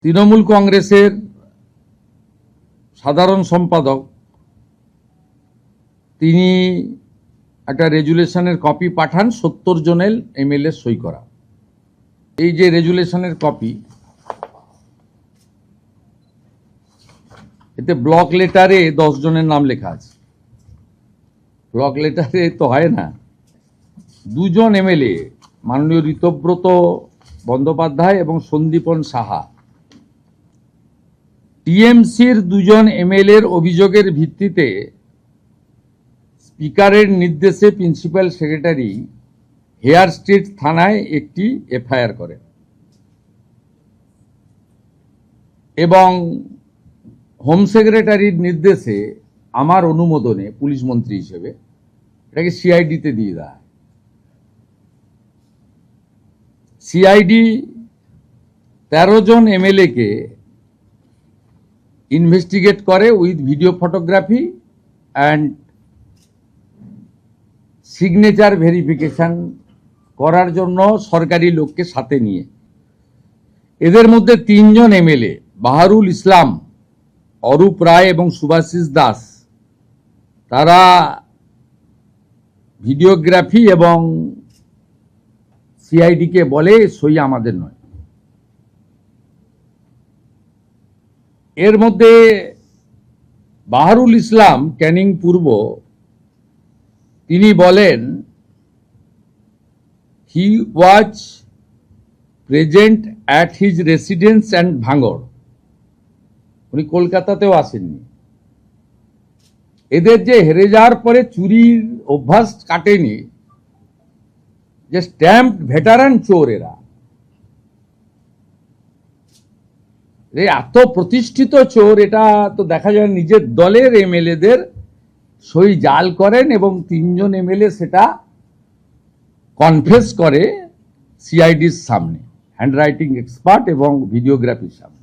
তৃণমূল কংগ্রেসের সাধারণ সম্পাদক তিনি একটা রেজুলেশনের কপি পাঠান 70 জনের এমএলএ সই করা। এই যে রেজুলেশনের কপি, এতে ব্লক লেটারে 10 জনের নাম লেখা আছে। ব্লক লেটারে তো হয় না, 2 জন এমএলএ মাননীয় ঋতব্রত বন্দ্যোপাধ্যায় এবং সন্দীপন সাহা, টিএমসির 2 জন এমএলএর অভিযোগের ভিত্তিতে স্পিকারের নির্দেশে প্রিন্সিপাল সেক্রেটারি হেয়ার স্ট্রিট থানায় একটি এফআইআর করেন এবং হোম সেক্রেটারির নির্দেশে আমার অনুমোদনে পুলিশ মন্ত্রী হিসেবে এটাকে সিআইডিতে দিয়ে দেয়। সিআইডি 13 জন এমএলএ কে ইনভেস্টিগেট করে with video photography and signature verification করার জন্য সরকারি লোককে সাথে নিয়ে, এদের মধ্যে 3 জন এমএলএ বাহারুল ইসলাম, অরূপ রায় এবং সুভাষিস দাস, তারা ভিডিওগ্রাফি এবং সিআইডিকে বলে সই আমাদের নয়। এর মধ্যে বাহারুল ইসলাম ক্যানিং পূর্ব, তিনি বলেন he was present at his residence and ভাঙড়। উনি কলকাতাতেও আসেননি। এদের যে হেরে যাওয়ার পরে চুরির অভ্যাস কাটেনি, যে স্ট্যাম্প ভেটারান চোর এরা, এত প্রতিষ্ঠিত চোর, এটা তো দেখা যায় নিজের দলের এমএলএদের সই জাল করেন এবং 3 জন এমএলএ সেটা কনফেস করে সিআইডির সামনে, হ্যান্ডরাইটিং এক্সপার্ট এবং ভিডিওগ্রাফির সামনে।